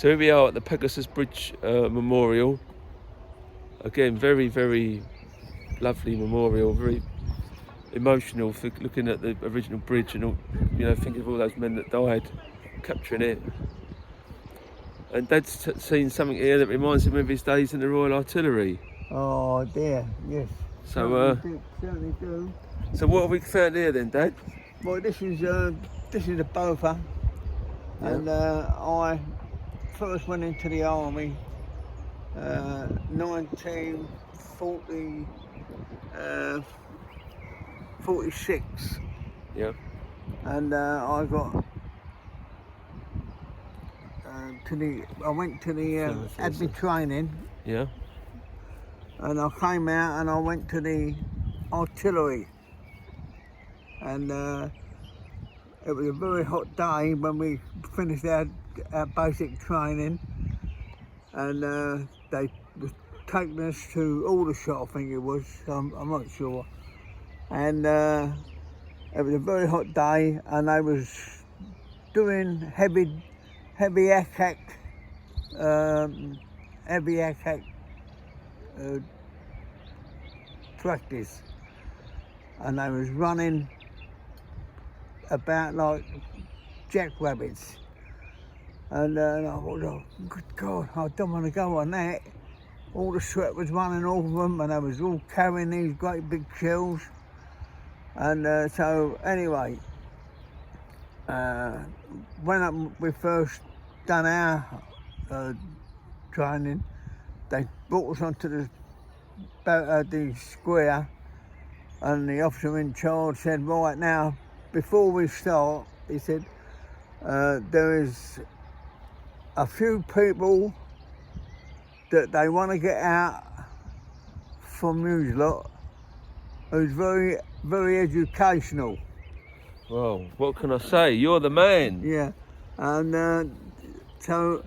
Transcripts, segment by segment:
So here we are at the Pegasus Bridge Memorial. Again, very, very lovely memorial, very emotional for looking at the original bridge and all, thinking of all those men that died capturing it. And Dad's seen something here that reminds him of his days in the Royal Artillery. Oh dear, yes. So, certainly do. So what have we found here then, Dad? Well, this is a Boffa, and I first went into the army 1946. Yeah. And I got I went to the admin training. Yeah. And I came out and I went to the artillery. And it was a very hot day when we finished our basic training. And they were taking us to Aldershot, I think it was, I'm not sure. And it was a very hot day and I was doing heavy attack practice, and I was running about like jackrabbits, and I thought, oh good God, I don't want to go on that. All the sweat was running off of them, and I was all carrying these great big shells, and so anyway, when we first done our training, they brought us onto the square, and the officer in charge said, right now, before we start, he said, there is a few people that they want to get out from you lot who's very, very educational. Well, what can I say? You're the man. Yeah, and so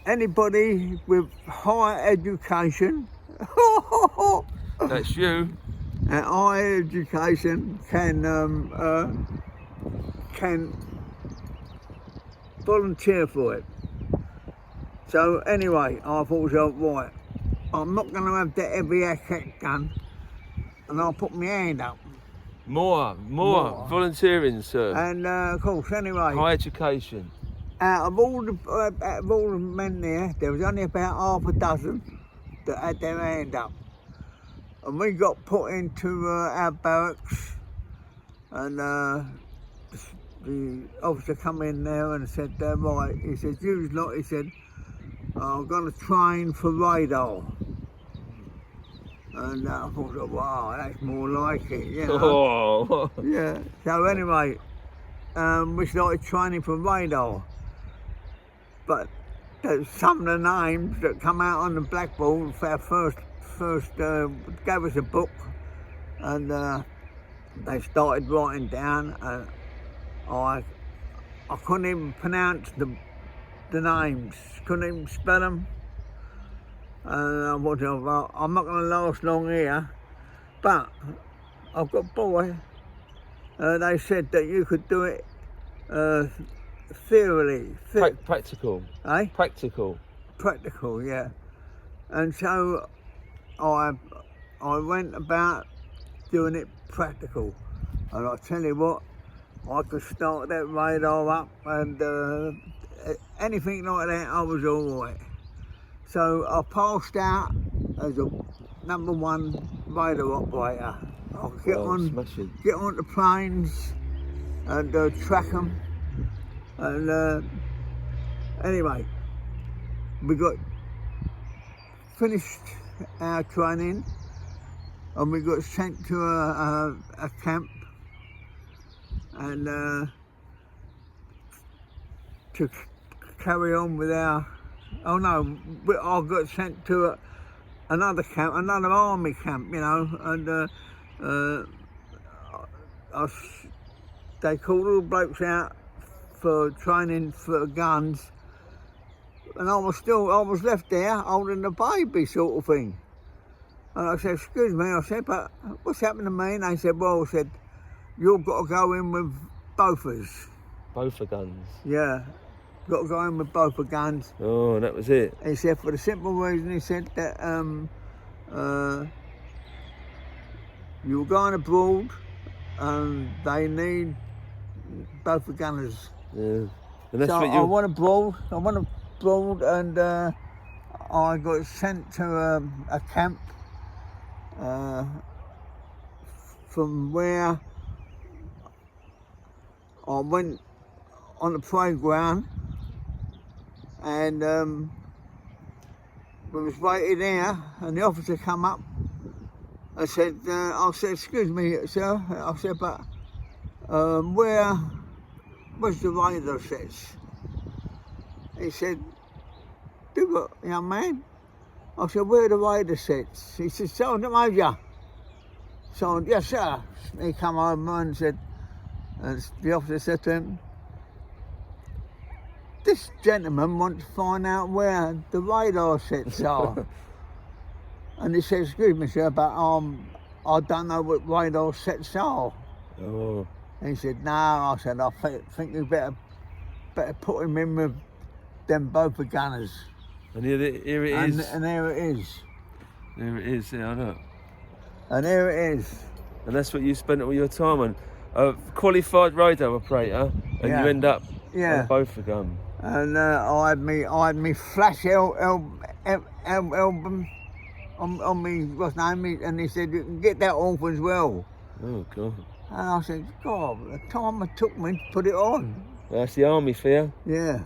anybody with higher education, That's you. Higher education can volunteer for it. So anyway, I thought, right, I'm not going to have that heavy attack gun, and I'll put my hand up. More volunteering, sir. And of course, anyway, High education. out of all the men there was only about half a dozen that had their hand up. And we got put into our barracks, and the officer come in there and said, right, he said, you lot, he said, I'm going to train for radar. And I thought, wow, that's more like it, you know. Oh. Yeah, so anyway, we started training for radar. But some of the names that come out on the blackboard for our first gave us a book, and they started writing down, and I couldn't even pronounce the names, couldn't even spell them. And I thought, well, I'm not going to last long here, but I've got a boy. They said that you could do it theoretically. Practical. Eh? Practical. Practical, yeah. And so I went about doing it practical. And I tell you what, I could start that radar up, and anything like that, I was all right. So I passed out as a #1 radar operator. I could get on the planes and track them. And anyway, we got finished our training, and we got sent to a camp, and to carry on with our. Oh no, I got sent to another camp, another army camp, you know, and they called all the blokes out for training for guns, and I was left there holding a baby sort of thing. And I said, excuse me, I said, but what's happened to me? And they said, well, I said, you've got to go in with Bofas. Boffa guns. Yeah. got to go in with both the guns. Oh, and that was it. He said for the simple reason, he said that you were going abroad and they need both the gunners. Yeah. And that's So what I you. went abroad and I got sent to a camp from where I went on the parade ground and we was waiting there and the officer come up and said, I said, excuse me, sir. I said, but where's the radar sets? He said, do what, young man? I said, where are the radar sets? He said, Sergeant Major. So, yes, sir. He come over and said, and the officer said to him, this gentleman wants to find out where the radar sets are. And he said, excuse me, sir, but I don't know what radar sets are. Oh. And he said, no. I said, I think you better put him in with them both the gunners. And here it is. And there it is. There it is. Yeah, I know. And there it is. And that's what you spent all your time on. Qualified radar operator, and Yeah. you end up Yeah. on both of them. And I had me flash album on me, what's name? And he said, you can get that off as well. Oh, God. And I said, God, the time it took me to put it on. That's the army for you. Yeah.